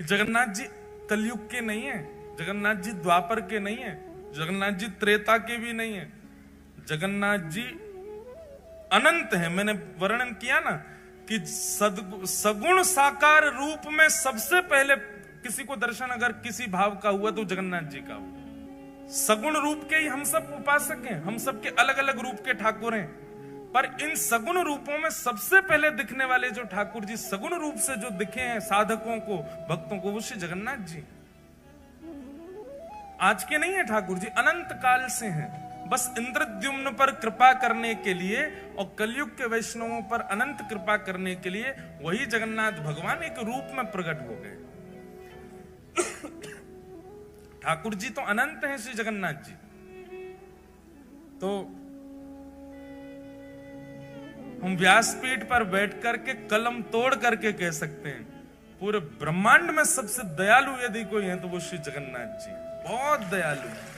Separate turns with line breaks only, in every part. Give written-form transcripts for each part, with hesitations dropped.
जगन्नाथ जी कलयुग के नहीं है, जगन्नाथ जी द्वापर के नहीं है, जगन्नाथ जी त्रेता के भी नहीं है, जगन्नाथ जी अनंत है। मैंने वर्णन किया ना कि सगुण साकार रूप में सबसे पहले किसी को दर्शन अगर किसी भाव का हुआ तो जगन्नाथ जी का हुआ। सगुण रूप के ही हम सब उपासक हैं, हम सब के अलग अलग रूप के ठाकुर हैं, पर इन सगुण रूपों में सबसे पहले दिखने वाले जो ठाकुर जी सगुण रूप से जो दिखे हैं साधकों को, भक्तों को, वो श्री जगन्नाथ जी। आज के नहीं है ठाकुर जी, अनंत काल से हैं। बस इंद्रद्युम्न पर कृपा करने के लिए और कलयुग के वैष्णवों पर अनंत कृपा करने के लिए वही जगन्नाथ भगवान एक रूप में प्रकट हो गए। ठाकुर जी तो अनंत हैं श्री जगन्नाथ जी। तो हम व्यासपीठ पर बैठ करके कलम तोड़ करके कह सकते हैं पूरे ब्रह्मांड में सबसे दयालु यदि कोई है तो वो श्री जगन्नाथ जी। बहुत दयालु है।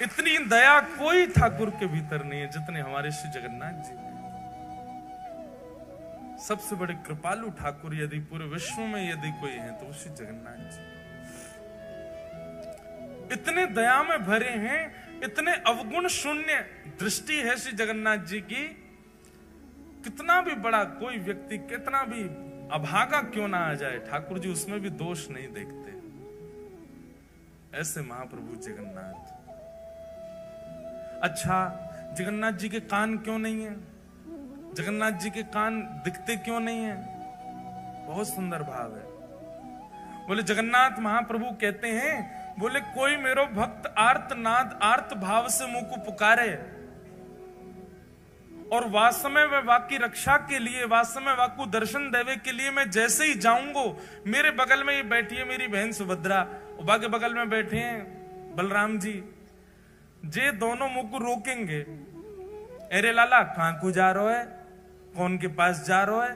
इतनी दया कोई ठाकुर के भीतर नहीं है जितने हमारे श्री जगन्नाथ जी। सबसे बड़े कृपालु ठाकुर यदि पूरे विश्व में यदि कोई है तो वो श्री जगन्नाथ जी। इतने दया में भरे हैं, इतने अवगुण शून्य दृष्टि है श्री जगन्नाथ जी की। कितना भी बड़ा कोई व्यक्ति, कितना भी अभागा क्यों ना आ जाए, ठाकुर जी उसमें भी दोष नहीं देखते। ऐसे महाप्रभु जगन्नाथ। अच्छा, जगन्नाथ जी के कान क्यों नहीं है? जगन्नाथ जी के कान दिखते क्यों नहीं है? बहुत सुंदर भाव है। बोले जगन्नाथ महाप्रभु कहते हैं, बोले कोई मेरो भक्त आर्तनाद आर्त भाव से मुंह को पुकारे और वासमय व वाकी रक्षा के लिए, वासमय वाकु दर्शन देवे के लिए मैं जैसे ही जाऊंगो, मेरे बगल में ये बैठी है मेरी बहन सुभद्रा, उबा के बगल में बैठे हैं बलराम जी, जे दोनों मुंह को रोकेंगे, अरे लाला कहां को जा रहे है, कौन के पास जा रहे है?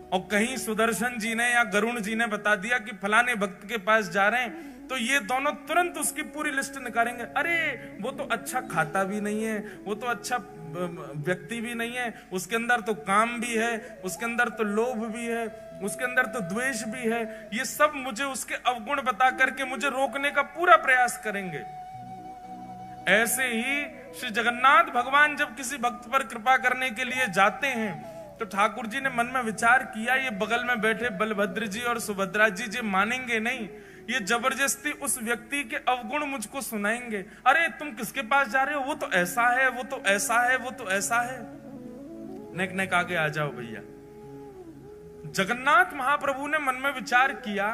और कहीं सुदर्शन जी ने या गरुण जी ने बता दिया कि फलाने भक्त के पास जा रहे हैं, तो ये दोनों तुरंत उसकी पूरी लिस्ट निकालेंगे। अरे वो तो अच्छा खाता भी नहीं है, वो तो अच्छा व्यक्ति भी नहीं है, उसके अंदर तो काम भी है, उसके अंदर तो लोभ भी है, उसके अंदर तो द्वेष भी है। ये सब मुझे उसके अवगुण बता करके मुझे रोकने का पूरा प्रयास करेंगे। ऐसे ही श्री जगन्नाथ भगवान जब किसी भक्त पर कृपा करने के लिए जाते हैं तो ठाकुर जी ने मन में विचार किया, ये बगल में बैठे बलभद्र जी और सुभद्रा जी जी मानेंगे नहीं, ये जबरदस्ती उस व्यक्ति के अवगुण मुझको सुनाएंगे। अरे तुम किसके पास जा रहे हो, वो तो ऐसा है, वो तो ऐसा है, वो तो ऐसा है। नेक नेक आगे आ जाओ भैया। जगन्नाथ महाप्रभु ने मन में विचार किया,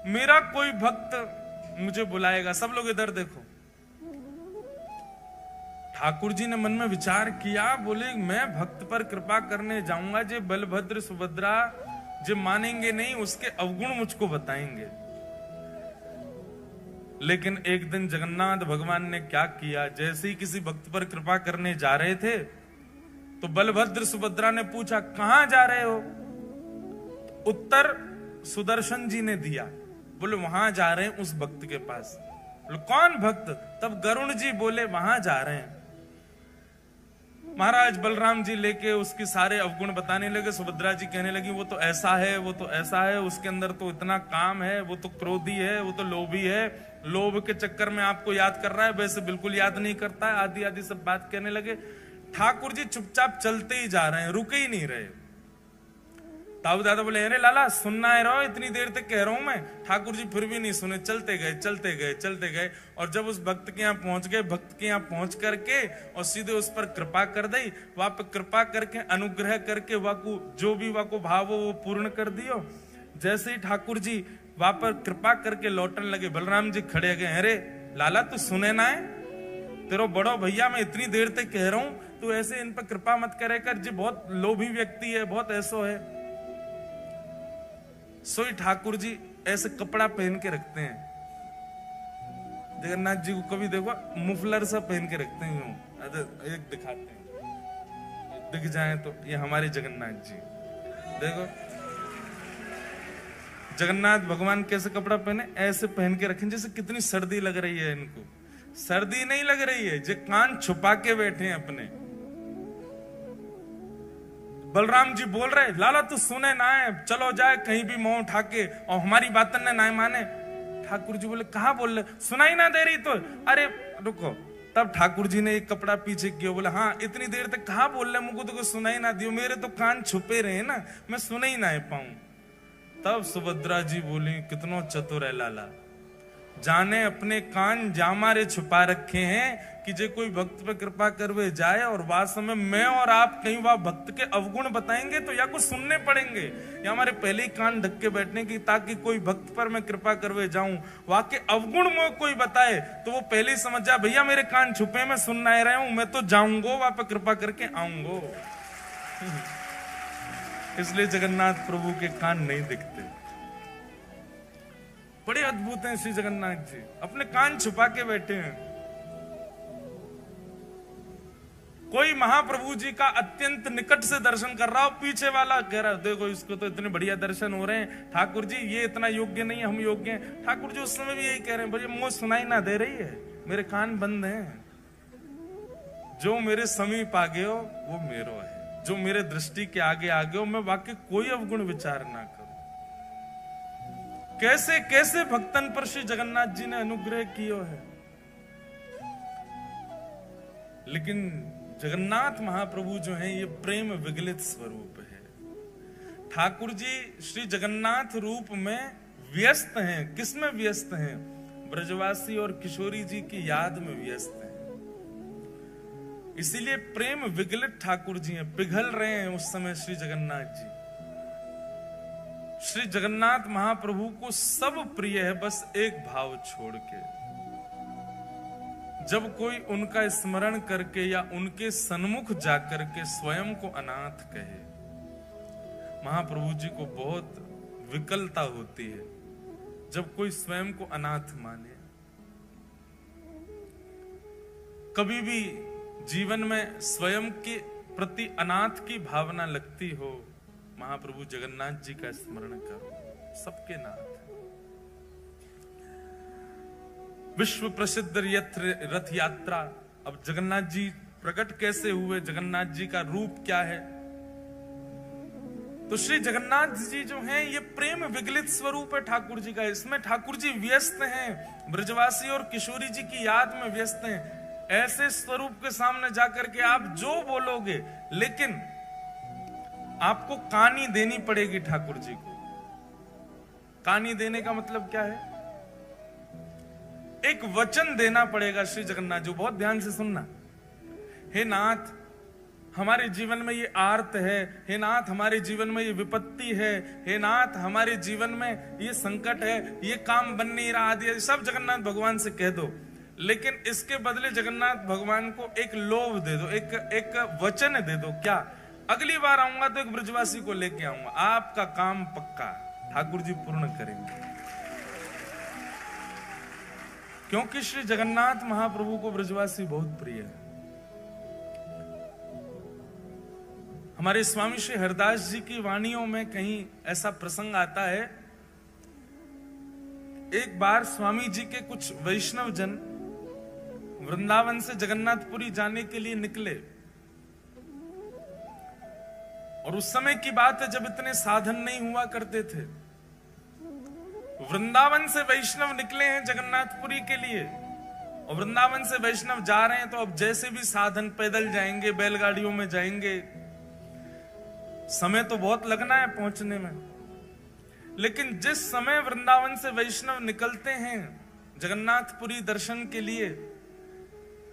मेरा कोई भक्त मुझे बुलाएगा। सब लोग इधर देखो। ठाकुर जी ने मन में विचार किया, बोले मैं भक्त पर कृपा करने जाऊंगा, जे बलभद्र सुभद्रा जो मानेंगे नहीं, उसके अवगुण मुझको बताएंगे। लेकिन एक दिन जगन्नाथ भगवान ने क्या किया, जैसे ही किसी भक्त पर कृपा करने जा रहे थे तो बलभद्र सुभद्रा ने पूछा कहां जा रहे हो? उत्तर सुदर्शन जी ने दिया, बोले वहां जा रहे हैं उस भक्त के पास। बोले कौन भक्त? तब गरुण जी बोले वहां जा रहे हैं। महाराज बलराम जी लेके उसके सारे अवगुण बताने लगे। सुभद्रा जी कहने लगी वो तो ऐसा है, वो तो ऐसा है, उसके अंदर तो इतना काम है, वो तो क्रोधी है, वो तो लोभी है, लोभ के चक्कर में आपको याद कर रहा है, वैसे बिल्कुल याद नहीं करता है, आदि आदि सब बात कहने लगे। ठाकुर जी चुपचाप चलते ही जा रहे हैं, रुके ही नहीं रहे। ताऊ दादा बोले अरे लाला सुनना है रहो, इतनी देर तक कह रहा हूं मैं। ठाकुर जी फिर भी नहीं सुने, चलते गए चलते गए चलते गए। और जब उस भक्त के यहाँ पहुंच गए, भक्त के यहाँ पहुंच करके और सीधे उस पर कृपा कर दी, वहां पर कृपा करके अनुग्रह करके वाकु जो भी वाको भाव हो वो पूर्ण कर दियो। जैसे ही ठाकुर जी वहां पर कृपा करके लौटने लगे, बलराम जी खड़े गए, अरे लाला तू सुने ना है, तेरो बड़ो भैया मैं इतनी देर तक कह रहा हूं, तू ऐसे इन पर कृपा मत करे कर, जी बहुत लोभी व्यक्ति है, बहुत ऐसो है। सोई ठाकुर जी ऐसे कपड़ा पहन के रखते हैं। जगन्नाथ जी को कभी देखो मुफलर सा पहन के रखते हैं, एक दिखाते हैं, दिख जाए तो ये हमारे जगन्नाथ जी। देखो जगन्नाथ भगवान कैसे कपड़ा पहने, ऐसे पहन के रखें जैसे कितनी सर्दी लग रही है इनको। सर्दी नहीं लग रही है, जो कान छुपा के बैठे हैं अपने। बलराम जी बोल रहे, लाला तू सुने ना है, चलो जाए कहीं भी मुंह उठा के, और हमारी बातन ने ना माने। ठाकुर जी बोले, कहा बोल रहे, सुनाई ना दे रही तो? अरे रुको। तब ठाकुर जी ने एक कपड़ा पीछे किया, बोले हाँ इतनी देर तक कहा बोल रहे, मुझको तो सुनाई ना दियो, मेरे तो कान छुपे रहे ना, मैं सुन ही ना पाऊं। तब सुभद्रा जी बोली, कितनो चतुर है लाला, जाने अपने कान जामारे छुपा रखे हैं कि जे कोई भक्त पे कृपा करवे जाए, और वास्तव में मैं और आप कहीं वहां भक्त के अवगुण बताएंगे तो या कुछ सुनने पड़ेंगे, या हमारे पहले ही कान ढक के बैठने की, ताकि कोई भक्त पर मैं कृपा करवे जाऊं, वहां के अवगुण में कोई बताए तो वो पहले ही समझ जाए, भैया मेरे कान छुपे, मैं सुन ना रहा हूं, मैं तो जाऊंगो वहां पर कृपा करके आऊंगो। इसलिए जगन्नाथ प्रभु के कान नहीं दिखते। बड़े अद्भुत हैं श्री जगन्नाथ जी, अपने कान छुपा के बैठे हैं। कोई महाप्रभु जी का अत्यंत निकट से दर्शन कर रहा हो, पीछे वाला कह रहा है, देखो इसको तो इतने बढ़िया दर्शन हो रहे हैं, ठाकुर जी ये इतना योग्य नहीं है, हम योग्य हैं। ठाकुर जी उस समय भी यही कह रहे हैं, भैया मुझे सुनाई ना दे रही है, मेरे कान बंद हैं, जो मेरे समीप आ गए हो वो मेरो है, जो मेरे दृष्टि के आगे आ गए हो, मैं वाकई कोई अवगुण विचार ना करूं। कैसे कैसे भक्तन पर श्री जगन्नाथ जी ने अनुग्रह किया है। लेकिन जगन्नाथ महाप्रभु जो हैं, ये प्रेम विगलित स्वरूप है। ठाकुर जी श्री जगन्नाथ रूप में व्यस्त हैं। किसमें व्यस्त हैं? ब्रजवासी और किशोरी जी की याद में व्यस्त हैं। इसीलिए प्रेम विगलित ठाकुर जी हैं, पिघल रहे हैं उस समय श्री जगन्नाथ जी। श्री जगन्नाथ महाप्रभु को सब प्रिय है, बस एक भाव छोड़ के। जब कोई उनका स्मरण करके या उनके सन्मुख जाकर के स्वयं को अनाथ कहे, महाप्रभु जी को बहुत विकलता होती है जब कोई स्वयं को अनाथ माने। कभी भी जीवन में स्वयं के प्रति अनाथ की भावना लगती हो, महाप्रभु जगन्नाथ जी का स्मरण करो, सबके नाथ। विश्व प्रसिद्ध रथ यात्रा, अब जगन्नाथ जी प्रकट कैसे हुए, जगन्नाथ जी का रूप क्या है? तो श्री जगन्नाथ जी जो हैं, ये प्रेम विगलित स्वरूप है ठाकुर जी का। इसमें ठाकुर जी व्यस्त हैं, ब्रजवासी और किशोरी जी की याद में व्यस्त हैं। ऐसे स्वरूप के सामने जाकर के आप जो बोलोगे, लेकिन आपको कानी देनी पड़ेगी ठाकुर जी को। कानी देने का मतलब क्या है? एक वचन देना पड़ेगा श्री जगन्नाथ जी। बहुत ध्यान से सुनना। हे नाथ, हमारे जीवन में ये आर्त है, हे नाथ हमारे जीवन में ये विपत्ति है, हे नाथ हमारे जीवन में ये संकट है, ये काम बन नहीं रहा, आदि सब जगन्नाथ भगवान से कह दो। लेकिन इसके बदले जगन्नाथ भगवान को एक लोभ दे दो, एक वचन दे दो। क्या? अगली बार आऊंगा तो एक ब्रजवासी को लेके आऊंगा, आपका काम पक्का ठाकुर जी पूर्ण करेंगे। क्योंकि श्री जगन्नाथ महाप्रभु को ब्रजवासी बहुत प्रिय है। हमारे स्वामी श्री हरदास जी की वाणियों में कहीं ऐसा प्रसंग आता है, एक बार स्वामी जी के कुछ वैष्णव जन वृंदावन से जगन्नाथपुरी जाने के लिए निकले, और उस समय की बात है जब इतने साधन नहीं हुआ करते थे। वृंदावन से वैष्णव निकले हैं जगन्नाथपुरी के लिए, और वृंदावन से वैष्णव जा रहे हैं तो अब जैसे भी साधन, पैदल जाएंगे, बैलगाड़ियों में जाएंगे, समय तो बहुत लगना है पहुंचने में। लेकिन जिस समय वृंदावन से वैष्णव निकलते हैं जगन्नाथपुरी दर्शन के लिए,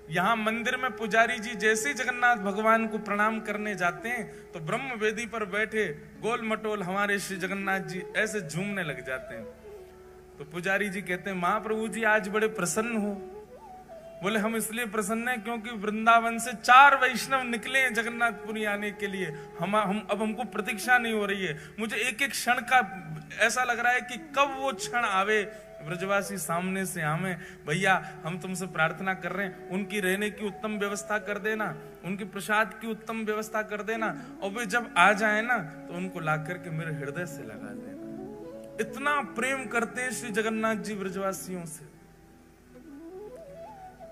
यहां मंदिर में पुजारी जी जैसे जगन्नाथ भगवान को प्रणाम करने जाते हैं तो ब्रह्म वेदी पर बैठे गोल मटोल हमारे श्री जगन्नाथ जी ऐसे झूमने लग जाते हैं। तो पुजारी जी कहते हैं, महाप्रभु जी आज बड़े प्रसन्न हो। बोले, हम इसलिए प्रसन्न हैं क्योंकि वृंदावन से 4 वैष्णव निकले हैं जगन्नाथपुरी आने के लिए। हम अब हमको प्रतीक्षा नहीं हो रही है, मुझे एक एक क्षण का ऐसा लग रहा है कि कब वो क्षण आवे, ब्रजवासी सामने से आवे। भैया हम तुमसे प्रार्थना कर रहे हैं, उनकी रहने की उत्तम व्यवस्था कर देना, उनके प्रसाद की उत्तम व्यवस्था कर देना, और वे जब आ जाए ना तो उनको ला करके मेरे हृदय से लगा देना। इतना प्रेम करते हैं श्री जगन्नाथ जी ब्रजवासियों से।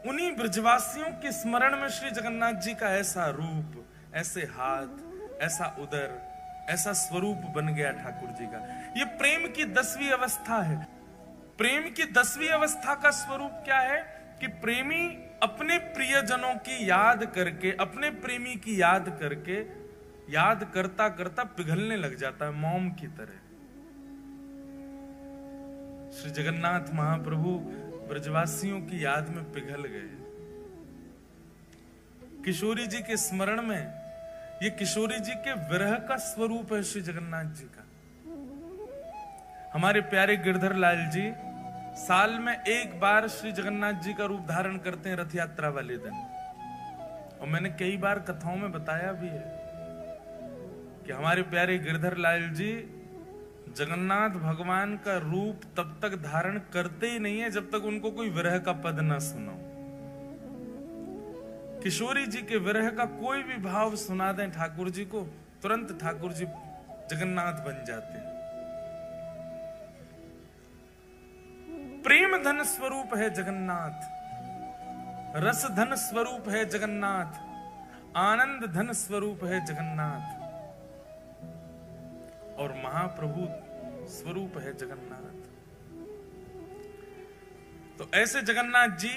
उन्हीं ब्रजवासियों के स्मरण में श्री जगन्नाथ जी का ऐसा रूप, ऐसे हाथ, ऐसा उदर, ऐसा स्वरूप बन गया ठाकुर जी का। ये प्रेम की 10वीं अवस्था है। प्रेम की 10वीं अवस्था का स्वरूप क्या है कि प्रेमी अपने प्रियजनों की याद करके, अपने प्रेमी की याद करके, याद करता करता पिघलने लग जाता है मोम की तरह। श्री जगन्नाथ महाप्रभु ब्रजवासियों की याद में पिघल गए। किशोरी जी के स्मरण में, ये किशोरी जी के विरह का स्वरूप है श्री जगन्नाथ जी का। हमारे प्यारे गिरधर लाल जी साल में एक बार श्री जगन्नाथ जी का रूप धारण करते हैं रथ यात्रा वाले दिन। और मैंने कई बार कथाओं में बताया भी है कि हमारे प्यारे गिरधर लाल जी जगन्नाथ भगवान का रूप तब तक धारण करते ही नहीं है जब तक उनको कोई विरह का पद ना सुनाओ। किशोरी जी के विरह का कोई भी भाव सुना दें ठाकुर जी को, तुरंत ठाकुर जी जगन्नाथ बन जाते हैं। प्रेम धन स्वरूप है जगन्नाथ, रस धन स्वरूप है जगन्नाथ, आनंद धन स्वरूप है जगन्नाथ, और महाप्रभु स्वरूप है जगन्नाथ। तो ऐसे जगन्नाथ जी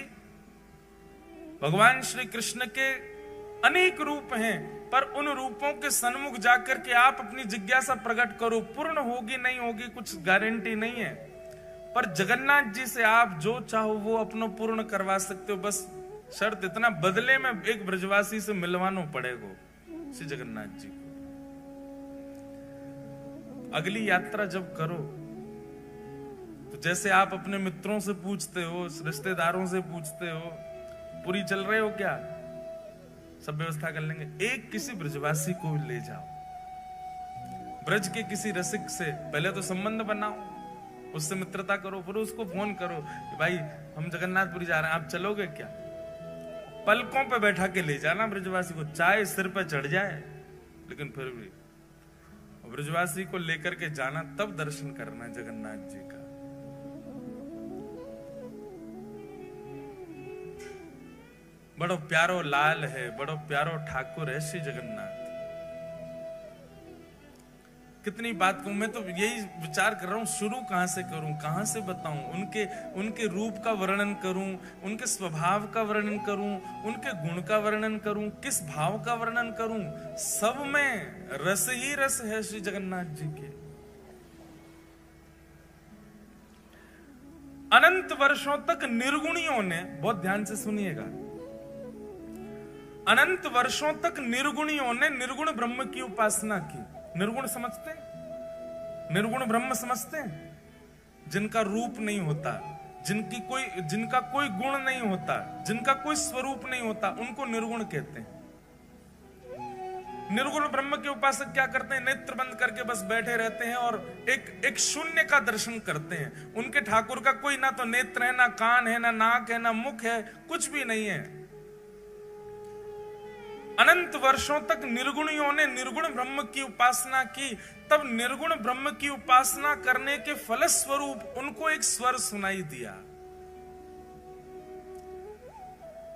भगवान श्री कृष्ण के अनेक रूप हैं, पर उन रूपों के सन्मुख जाकर के आप अपनी जिज्ञासा प्रकट करो। पूर्ण होगी नहीं होगी कुछ गारंटी नहीं है, पर जगन्नाथ जी से आप जो चाहो वो अपना पूर्ण करवा सकते हो। बस शर्त इतना, बदले में एक ब्रजवासी से मिलवाना पड़ेगा श्री जगन्नाथ जी को। अगली यात्रा जब करो तो जैसे आप अपने मित्रों से पूछते हो, रिश्तेदारों से पूछते हो, पूरी चल रहे हो क्या, सब व्यवस्था कर लेंगे। एक किसी ब्रजवासी को ले जाओ, ब्रज के किसी रसिक से पहले तो संबंध बनाओ, उससे मित्रता करो, फिर उसको फोन करो कि भाई हम जगन्नाथपुरी जा रहे हैं, आप चलोगे क्या। पलकों पे बैठा के ले जाना ब्रजवासी को, चाहे सिर पे चढ़ जाए, लेकिन फिर भी ब्रजवासी को लेकर के जाना, तब दर्शन करना जगन्नाथ जी का। बड़ो प्यारो लाल है, बड़ो प्यारो ठाकुर है श्री जगन्नाथ। कितनी बात कहूं, मैं तो यही विचार कर रहा हूं शुरू कहां से करूं, कहां से बताऊं, उनके रूप का वर्णन करूं, उनके स्वभाव का वर्णन करूं, उनके गुण का वर्णन करूं, किस भाव का वर्णन करूं। सब में रस ही रस है श्री जगन्नाथ जी के। अनंत वर्षों तक निर्गुणियों ने, बहुत ध्यान से सुनिएगा, अनंत वर्षों तक निर्गुणियों ने निर्गुण ब्रह्म की उपासना की। निर्गुण समझते हैं, निर्गुण ब्रह्म समझते हैं, जिनका रूप नहीं होता, जिनका कोई गुण नहीं होता, जिनका कोई स्वरूप नहीं होता, उनको निर्गुण कहते हैं। निर्गुण ब्रह्म के उपासक क्या करते हैं, नेत्र बंद करके बस बैठे रहते हैं और एक शून्य का दर्शन करते हैं। उनके ठाकुर का कोई ना तो नेत्र है, ना कान है, ना नाक है, ना मुख है, कुछ भी नहीं है। अनंत वर्षों तक निर्गुणियों ने निर्गुण ब्रह्म की उपासना की, तब निर्गुण ब्रह्म की उपासना करने के फलस्वरूप उनको एक स्वर सुनाई दिया।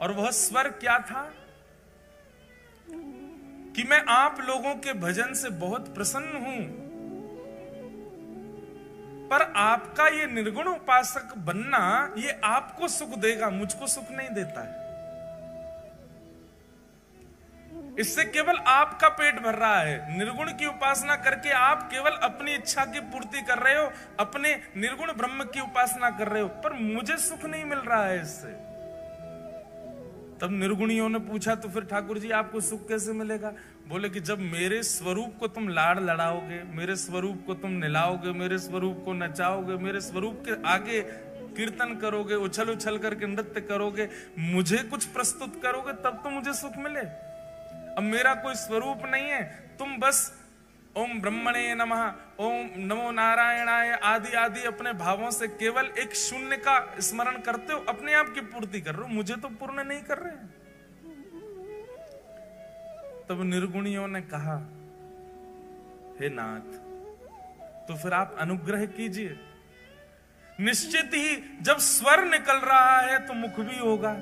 और वह स्वर क्या था कि मैं आप लोगों के भजन से बहुत प्रसन्न हूं, पर आपका ये निर्गुण उपासक बनना ये आपको सुख देगा, मुझको सुख नहीं देता है। इससे केवल आपका पेट भर रहा है। निर्गुण की उपासना करके आप केवल अपनी इच्छा की पूर्ति कर रहे हो, अपने निर्गुण ब्रह्म की उपासना कर रहे हो, पर मुझे सुख नहीं मिल रहा है इससे। तब निर्गुणियों ने पूछा, तो फिर ठाकुर जी आपको सुख कैसे मिलेगा। बोले कि जब मेरे स्वरूप को तुम लाड़ लड़ाओगे, मेरे स्वरूप को तुम निलाओगे, मेरे स्वरूप को नचाओगे, मेरे स्वरूप के आगे कीर्तन करोगे, उछल उछल करके नृत्य करोगे, मुझे कुछ प्रस्तुत करोगे, तब तो मुझे सुख मिले। अब मेरा कोई स्वरूप नहीं है, तुम बस ओम ब्रह्मणे नमः, ओम नमो नारायणाय आदि आदि अपने भावों से केवल एक शून्य का स्मरण करते हो, अपने आप की पूर्ति कर रहे हो, मुझे तो पूर्ण नहीं कर रहे हैं। तब निर्गुणियों ने कहा, हे नाथ, तो फिर आप अनुग्रह कीजिए। निश्चित ही जब स्वर निकल रहा है तो मुख भी होगा,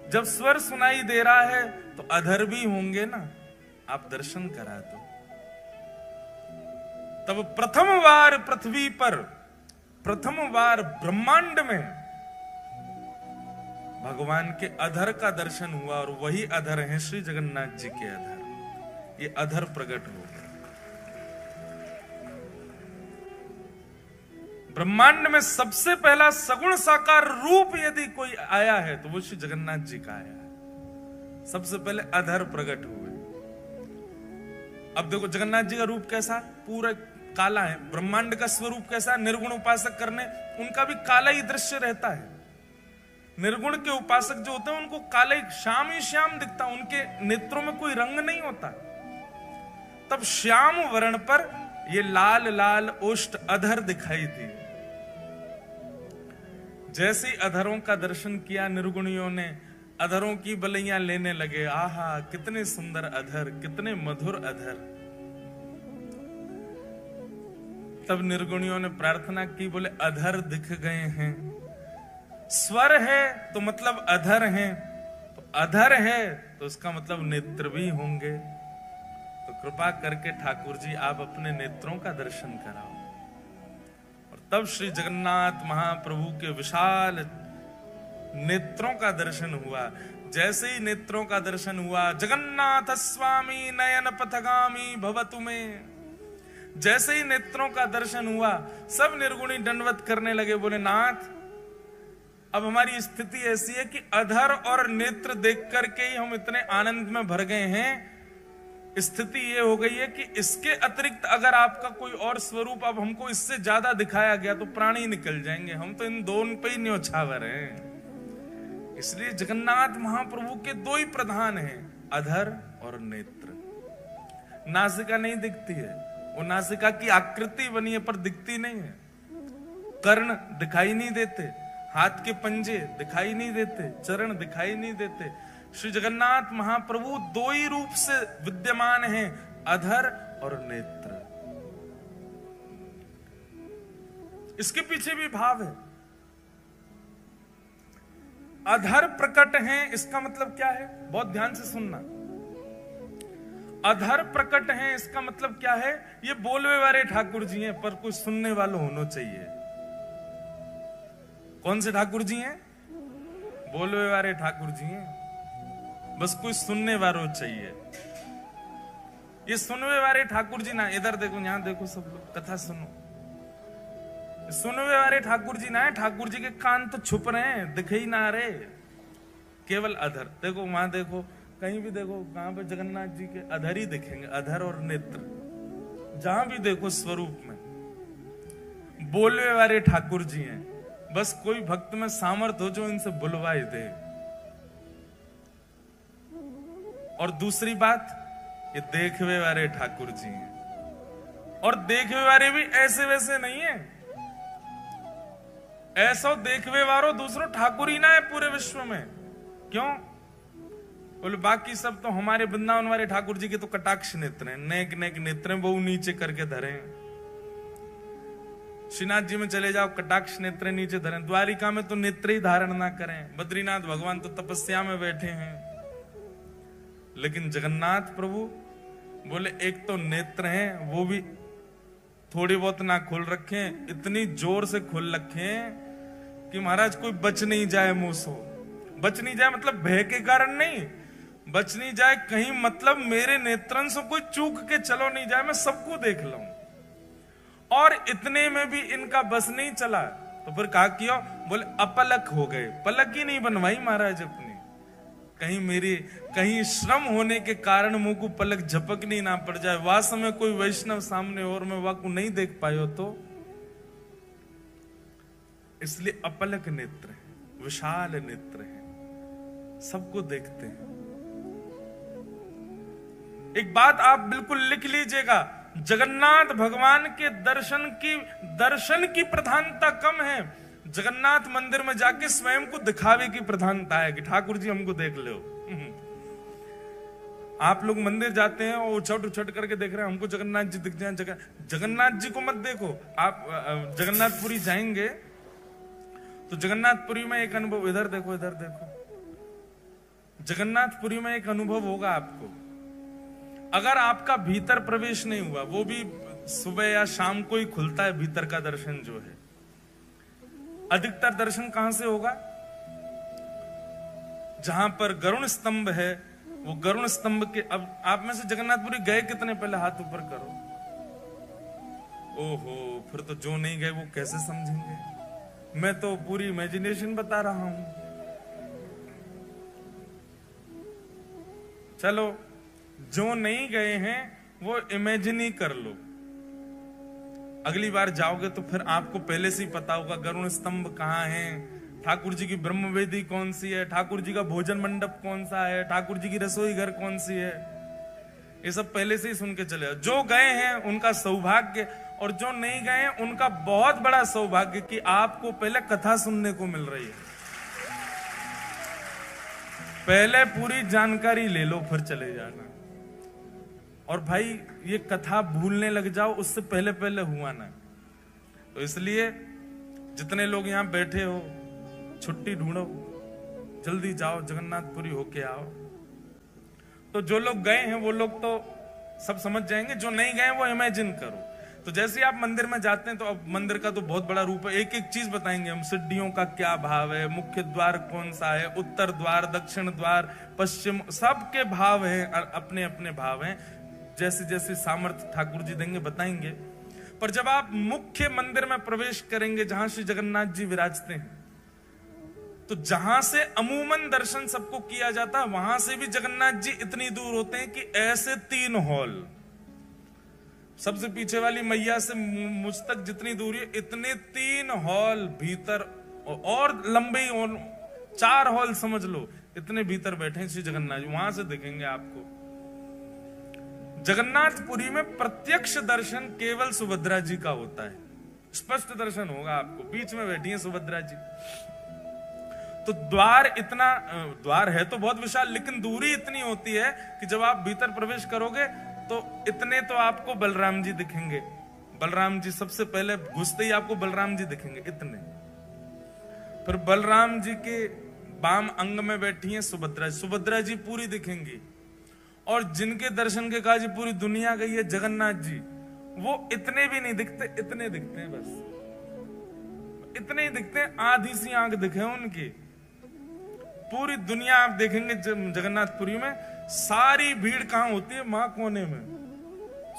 जब स्वर सुनाई दे रहा है तो अधर भी होंगे ना। आप दर्शन करा दो। तब प्रथम बार पृथ्वी पर, प्रथम बार ब्रह्मांड में भगवान के अधर का दर्शन हुआ, और वही अधर है श्री जगन्नाथ जी के अधर। ये अधर प्रकट हो गए। ब्रह्मांड में सबसे पहला सगुण साकार रूप यदि कोई आया है तो वो श्री जगन्नाथ जी का आया है। सबसे पहले अधर प्रकट हुए। अब देखो जगन्नाथ जी का रूप कैसा, पूरा काला है। ब्रह्मांड का स्वरूप कैसा, निर्गुण उपासक करने उनका भी काला ही दृश्य रहता है। निर्गुण के उपासक जो होते हैं उनको काले श्याम ही श्याम दिखता, उनके नेत्रों में कोई रंग नहीं होता। तब श्याम वर्ण पर ये लाल लाल ओष्ठ अधर दिखाई दिए। जैसे ही अधरों का दर्शन किया निर्गुणियों ने, अधरों की बलैया लेने लगे। आहा कितने सुंदर अधर, कितने मधुर अधर। तब निर्गुणियों ने प्रार्थना की, बोले अधर दिख गए हैं। स्वर है तो मतलब अधर हैं, तो अधर है तो उसका मतलब नेत्र भी होंगे। तो कृपा करके ठाकुर जी आप अपने नेत्रों का दर्शन कराओ। और तब श्री जगन्नाथ महाप्रभु के विशाल नेत्रों का दर्शन हुआ। जैसे ही नेत्रों का दर्शन हुआ, जगन्नाथ स्वामी नयन पथगामी भवतु में, जैसे ही नेत्रों का दर्शन हुआ सब निर्गुणी दंडवत करने लगे। बोले नाथ अब हमारी स्थिति ऐसी है कि अधर और नेत्र देख करके ही हम इतने आनंद में भर गए हैं। स्थिति ये हो गई है कि इसके अतिरिक्त अगर आपका कोई और स्वरूप अब हमको इससे ज्यादा दिखाया गया तो प्राण ही निकल जाएंगे। हम तो इन दोनों पे ही न्योछावर हैं। इसलिए जगन्नाथ महाप्रभु के दो ही प्रधान हैं, अधर और नेत्र। नासिका नहीं दिखती है, वो नासिका की आकृति बनी है पर दिखती नहीं है। कर्ण दिखाई नहीं देते, हाथ के पंजे दिखाई नहीं देते, चरण दिखाई नहीं देते। श्री जगन्नाथ महाप्रभु दो ही रूप से विद्यमान हैं, अधर और नेत्र। इसके पीछे भी भाव है। अधर प्रकट हैं, इसका मतलब क्या है, बहुत ध्यान से सुनना। अधर प्रकट हैं इसका मतलब क्या है, ये बोलवे वाले ठाकुर जी हैं पर कुछ सुनने वालों होना चाहिए। कौन से ठाकुर जी हैं? बोलवे वाले ठाकुर जी हैं, बस कुछ सुनने वालों चाहिए। ये सुनवे वाले ठाकुर जी ना, इधर देखो यहां देखो सब लोग कथा सुनो। सुनवे वाले ठाकुर जी ना है, ठाकुर जी के कान तो छुप रहे हैं, दिख ही ना रहे, केवल अधर। देखो वहां देखो, कहीं भी देखो, कहां पे जगन्नाथ जी के अधर ही दिखेंगे, अधर और नेत्र। जहां भी देखो स्वरूप में बोलवे वाले ठाकुर जी हैं। बस कोई भक्त में सामर्थ्य हो जो इनसे बुलवाए दे। और दूसरी बात, ये देखवे वाले ठाकुर जी हैं। और देखवे वाले भी ऐसे वैसे नहीं है। ऐसा देखवे वारो दूसरों ठाकुर ही ना है पूरे विश्व में। क्यों? बोले बाकी सब तो हमारे वृंदावन वाले ठाकुर जी के तो कटाक्ष नेत्र हैं, नेक नेक नेत्र हैं, वो नीचे करके धरे हैं। श्रीनाथ जी में चले जाओ, कटाक्ष नेत्र नीचे धरे। द्वारिका में तो नेत्र ही धारण ना करें। बद्रीनाथ भगवान तो तपस्या में बैठे हैं। लेकिन जगन्नाथ प्रभु बोले एक तो नेत्र हैं, वो भी थोड़ी बहुत ना खोल रखे, इतनी जोर से खोल रखे कि महाराज कोई बच नहीं जाए मुंह से। बच नहीं जाए मतलब भय के कारण नहीं, बच नहीं जाए कहीं मतलब मेरे नेत्रन से कोई चूक के चलो नहीं जाए, मैं सबको देख लूं। और इतने में भी इनका बस नहीं चला तो फिर कहा किया, बोले अपलक हो गए। पलक ही नहीं बनवाई महाराज अपनी। कहीं श्रम होने के कारण मुंह को पलक झपकनी ना पड़ जाए। वास्तव में कोई वैष्णव सामने और मैं वाकु नहीं देख पायो तो इसलिए अपलक नेत्र है, विशाल नेत्र है, सबको देखते हैं। एक बात आप बिल्कुल लिख लीजिएगा, जगन्नाथ भगवान के दर्शन की प्रधानता कम है। जगन्नाथ मंदिर में जाके स्वयं को दिखावे की प्रधानता है कि ठाकुर जी हमको देख लो। आप लोग मंदिर जाते हैं और उछट करके देख रहे हैं हमको जगन्नाथ जी दिख जाए। जगन्नाथ जी को मत देखो। आप जगन्नाथपुरी जाएंगे तो जगन्नाथपुरी में एक अनुभव, इधर देखो इधर देखो, जगन्नाथपुरी में एक अनुभव होगा आपको। अगर आपका भीतर प्रवेश नहीं हुआ, वो भी सुबह या शाम को ही खुलता है भीतर का दर्शन जो है। अधिकतर दर्शन कहां से होगा? जहां पर गरुण स्तंभ है, वो गरुण स्तंभ के, अब आप में से जगन्नाथपुरी गए कितने? पहले हाथ ऊपर करो। ओहो, फिर तो जो नहीं गए वो कैसे समझेंगे? मैं तो पूरी इमेजिनेशन बता रहा हूं। चलो, जो नहीं गए हैं वो इमेजिन ही कर लो। अगली बार जाओगे तो फिर आपको पहले से ही पता होगा गरुण स्तंभ कहाँ है, ठाकुर जी की ब्रह्मवेदी कौन सी है, ठाकुर जी का भोजन मंडप कौन सा है, ठाकुर जी की रसोई घर कौन सी है। ये सब पहले से ही सुन के चले। जो गए हैं उनका सौभाग्य, और जो नहीं गए हैं उनका बहुत बड़ा सौभाग्य कि आपको पहले कथा सुनने को मिल रही है। पहले पूरी जानकारी ले लो, फिर चले जाना। और भाई, ये कथा भूलने लग जाओ, उससे पहले पहले हुआ ना। तो इसलिए जितने लोग यहां बैठे हो, छुट्टी ढूंढो, जल्दी जाओ, जगन्नाथपुरी होके आओ। तो जो लोग गए हैं वो लोग तो सब समझ जाएंगे, जो नहीं गए वो इमेजिन करो। तो जैसे आप मंदिर में जाते हैं, तो अब मंदिर का तो बहुत बड़ा रूप है, एक एक चीज बताएंगे हम। सीढ़ियों का क्या भाव है, मुख्य द्वार कौन सा है, उत्तर द्वार, दक्षिण द्वार, पश्चिम, सबके भाव है, अपने अपने भाव हैं। जैसे जैसे सामर्थ्य ठाकुर जी देंगे बताएंगे। पर जब आप मुख्य मंदिर में प्रवेश करेंगे, जहां श्री जगन्नाथ जी विराजते हैं, तो जहां से अमूमन दर्शन सबको किया जाता है, वहां से भी जगन्नाथ जी इतनी दूर होते हैं कि ऐसे 3 हॉल, सबसे पीछे वाली मैया से मुझ तक जितनी दूरी है, इतने 3 हॉल भीतर, और लंबे 4 हॉल समझ लो, इतने भीतर बैठे हैं श्री जगन्नाथ जी। वहां से दिखेंगे आपको। जगन्नाथपुरी में प्रत्यक्ष दर्शन केवल सुभद्रा जी का होता है, स्पष्ट दर्शन होगा आपको। बीच में बैठी है सुभद्रा जी। तो द्वार है तो बहुत विशाल, लेकिन दूरी इतनी होती है कि जब आप भीतर प्रवेश करोगे तो इतने तो आपको बलराम जी दिखेंगे। बलराम जी सबसे पहले घुसते ही आपको बलराम जी दिखेंगे, इतने। फिर बलराम जी के बाम अंग में बैठी हैं सुभद्रा जी। सुभद्रा जी पूरी दिखेंगी। और जिनके दर्शन के काज पूरी दुनिया गई है, जगन्नाथ जी, वो इतने भी नहीं दिखते, इतने दिखते हैं, बस इतने ही दिखते हैं। आधी सी आंख दिखे उनकी। पूरी दुनिया आप देखेंगे जगन्नाथपुरी में, सारी भीड़ कहां होती है? वहां कोने में।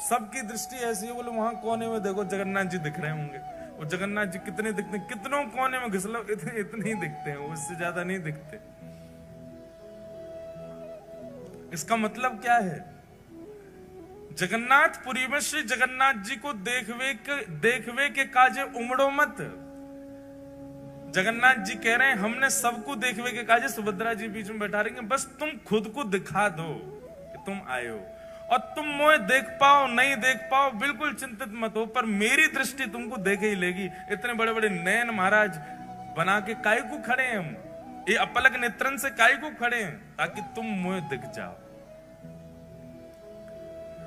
सबकी दृष्टि ऐसी है, बोले वहां कोने में देखो जगन्नाथ जी दिख रहे होंगे। वो जगन्नाथ जी कितने दिखते हैं? कितनों कोने में घिस लो, इतने ही दिखते हैं, उससे ज्यादा नहीं दिखते। इसका मतलब क्या है? जगन्नाथपुरी में श्री जगन्नाथ जी को देखवे के काजे उमड़ो मत। जगन्नाथ जी कह रहे हैं हमने सबको देखवे के काजे सुभद्रा जी बीच में बैठा रही हैं, बस तुम खुद को दिखा दो कि तुम आए हो। और तुम मुझे देख पाओ नहीं देख पाओ, बिल्कुल चिंतित मत हो, पर मेरी दृष्टि तुमको देखे ही लेगी। इतने बड़े बड़े नयन महाराज बना के काय को खड़े हैं हम, ये अपलक नेत्रन से काय को खड़े हैं, ताकि तुम मुझे दिख जाओ।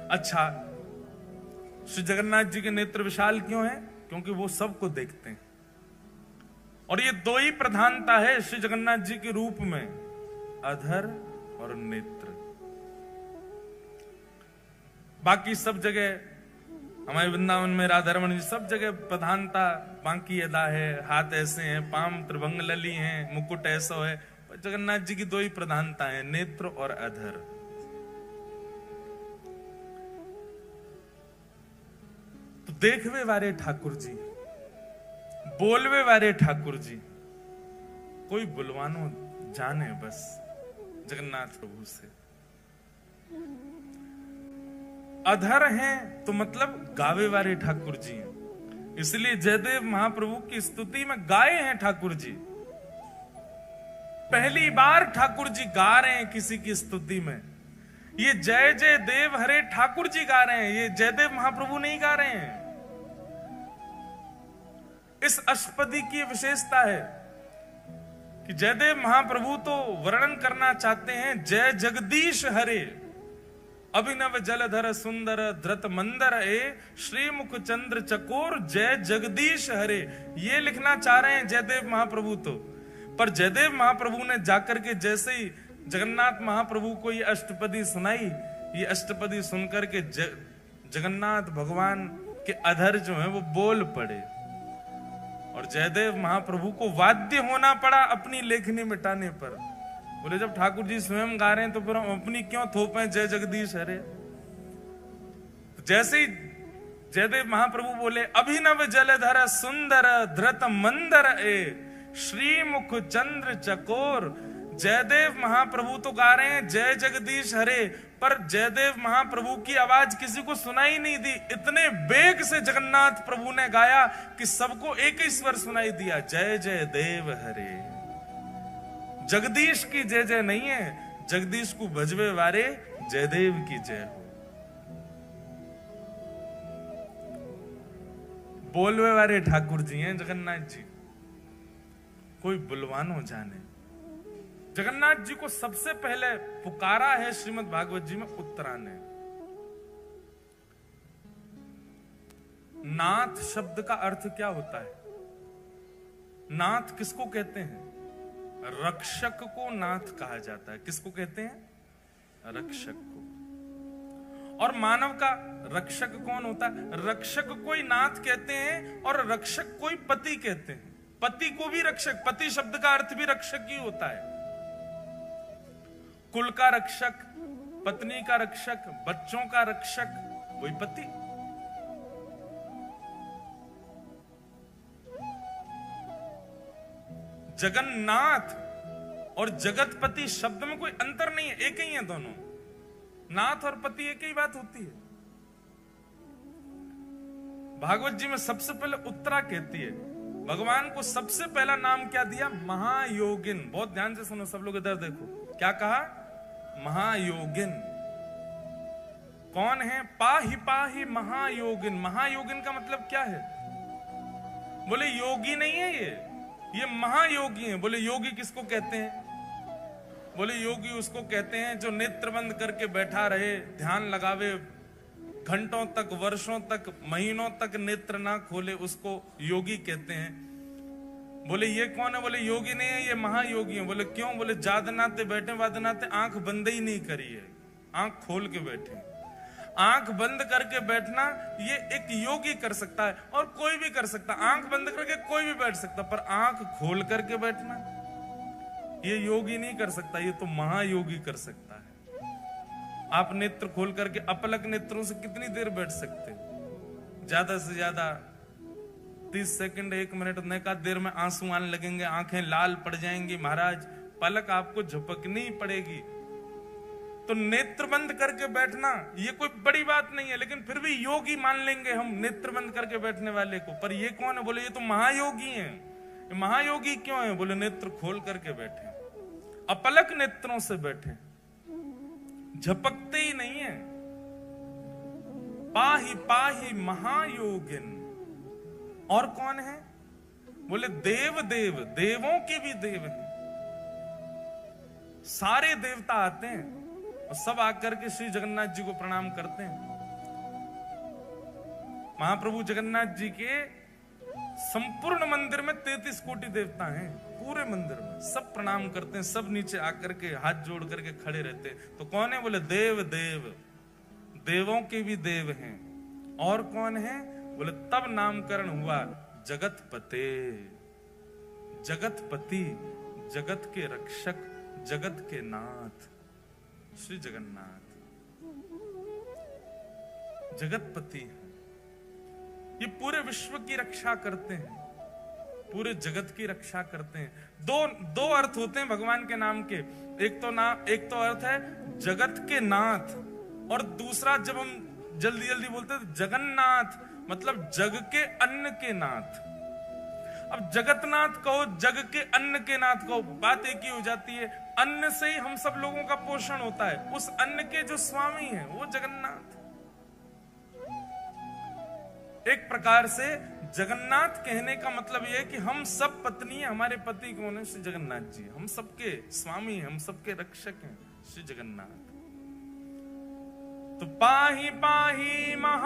अच्छा, श्री जगन्नाथ जी के नेत्र विशाल क्यों हैं? क्योंकि वो सबको देखते हैं। और ये 2 ही प्रधानता है श्री जगन्नाथ जी के रूप में, अधर और नेत्र। बाकी सब जगह हमारे वृंदावन में राधा रमन जी सब जगह प्रधानता बाकी अदा है। हाथ ऐसे हैं, पाम त्रिभंग लली हैं, मुकुट ऐसा है। जगन्नाथ जी की 2 ही प्रधानता है, नेत्र और अधर। तो देखवे वारे ठाकुर जी, बोलवे वारे ठाकुर जी, कोई बुलवानो जाने बस जगन्नाथ प्रभु से। अधर हैं तो मतलब गावे वाले ठाकुर जी हैं। इसलिए जयदेव महाप्रभु की स्तुति में गाए हैं ठाकुर जी। पहली बार ठाकुर जी गा रहे हैं किसी की स्तुति में। ये जय जय देव हरे ठाकुर जी गा रहे हैं, ये जयदेव महाप्रभु नहीं गा रहे हैं। इस अष्टपदी की विशेषता है कि जयदेव महाप्रभु तो वर्णन करना चाहते हैं जय जगदीश हरे, अभिनव जलधर सुंदर धृत मंदर ए, श्रीमुख चंद्र चकोर जय जगदीश हरे, ये लिखना चाह रहे हैं जयदेव महाप्रभु तो। पर जयदेव महाप्रभु ने जाकर के जैसे ही जगन्नाथ महाप्रभु को ये अष्टपदी सुनाई, ये अष्टपदी सुनकर के जगन्नाथ भगवान के अधर जो है वो बोल पड़े और जयदेव महाप्रभु को वाद्य होना पड़ा अपनी लेखनी मिटाने पर। बोले जब ठाकुर जी स्वयं गा रहे हैं तो फिर हम अपनी क्यों थोपें जय जगदीश हरे। जैसे ही जयदेव महाप्रभु बोले अभिनव जलधर सुंदर धृत मंदर ए श्रीमुख चंद्र चकोर। जयदेव महाप्रभु तो गा रहे हैं जय जगदीश हरे, पर जयदेव महाप्रभु की आवाज किसी को सुनाई नहीं दी। इतने बेग से जगन्नाथ प्रभु ने गाया कि सबको एक ही स्वर सुनाई दिया, जय जय देव हरे। जगदीश की जय जय नहीं है, जगदीश को भजवे वारे जयदेव की जय हो। बोलवे वारे ठाकुर जी हैं जगन्नाथ जी, कोई बुलवानो जाने। जगन्नाथ जी को सबसे पहले पुकारा है श्रीमद् भागवत जी में उत्तरा ने। नाथ शब्द का अर्थ क्या होता है? नाथ किसको कहते हैं? रक्षक को नाथ कहा जाता है। किसको कहते हैं? रक्षक को। और मानव का रक्षक कौन होता है? रक्षक को ही नाथ कहते हैं और रक्षक को ही पति कहते हैं। पति को भी रक्षक, पति शब्द का अर्थ भी रक्षक ही होता है। कुल का रक्षक, पत्नी का रक्षक, बच्चों का रक्षक, वही पति। जगन्नाथ और जगतपति शब्द में कोई अंतर नहीं है, एक ही है दोनों। नाथ और पति एक ही बात होती है। भागवत जी में सबसे पहले उत्तरा कहती है, भगवान को सबसे पहला नाम क्या दिया? महायोगिन। बहुत ध्यान से सुनो सब लोग, इधर देखो, क्या कहा? महायोगिन। कौन है? पाहि पाहि महायोगिन। महायोगिन का मतलब क्या है? बोले योगी नहीं है ये महायोगी है। बोले योगी किसको कहते हैं? बोले योगी उसको कहते हैं जो नेत्र बंद करके बैठा रहे, ध्यान लगावे, घंटों तक, वर्षों तक, महीनों तक नेत्र ना खोले, उसको योगी कहते हैं। बोले ये कौन है? बोले योगी नहीं है, ये महायोगी है। बोले क्यों? बोले जादनाते बैठे वादनाते आंख बंद ही नहीं करी है, आंख खोल के बैठे। आंख बंद करके बैठना ये एक योगी कर सकता है और कोई भी कर सकता है। आंख बंद करके कोई भी बैठ सकता, पर आंख खोल करके बैठना ये योगी नहीं कर सकता, ये तो महायोगी कर सकता है। आप नेत्र खोल करके अपलक नेत्रों से कितनी देर बैठ सकते? ज्यादा से ज्यादा 30 सेकंड, 1 मिनट। नैका देर में आंसू आने लगेंगे, आंखें लाल पड़ जाएंगी महाराज, पलक आपको झपकनी पड़ेगी। तो नेत्र बंद करके बैठना ये कोई बड़ी बात नहीं है, लेकिन फिर भी योगी मान लेंगे हम नेत्र बंद करके बैठने वाले को। पर ये कौन है? बोले ये तो महायोगी हैं। महायोगी क्यों है? बोले नेत्र खोल करके बैठे, अपलक नेत्रों से बैठे, झपकते ही नहीं है। पाहि पाहि महायोगिन। और कौन है? बोले देव देव, देवों के भी देव हैं। सारे देवता आते हैं और सब आकर के श्री जगन्नाथ जी को प्रणाम करते हैं। महाप्रभु जगन्नाथ जी के संपूर्ण मंदिर में 33 कोटि देवता हैं। पूरे मंदिर में सब प्रणाम करते हैं, सब नीचे आकर के हाथ जोड़ करके खड़े रहते हैं। तो कौन है? बोले देव देव, देवों के भी देव हैं। और कौन है? बोले तब नामकरण हुआ जगतपते। जगतपति, जगत के रक्षक, जगत के नाथ श्री जगन्नाथ जगतपति हैं। ये पूरे विश्व की रक्षा करते हैं, पूरे जगत की रक्षा करते हैं। दो अर्थ होते हैं भगवान के नाम के। एक तो अर्थ है जगत के नाथ, और दूसरा जब हम जल्दी जल्दी बोलते हैं जगन्नाथ, मतलब जग के अन्न के नाथ। अब जगतनाथ कहो, जग के अन्न के नाथ कहो, बात एक ही हो जाती है। अन्न से ही हम सब लोगों का पोषण होता है। उस अन्न के जो स्वामी हैं वो जगन्नाथ। एक प्रकार से जगन्नाथ कहने का मतलब यह है कि हम सब पत्नी है, हमारे पति कौन है? श्री जगन्नाथ जी। हम सबके स्वामी हैं, हम सबके रक्षक हैं श्री जगन्नाथ। तो पाहि पाहि महा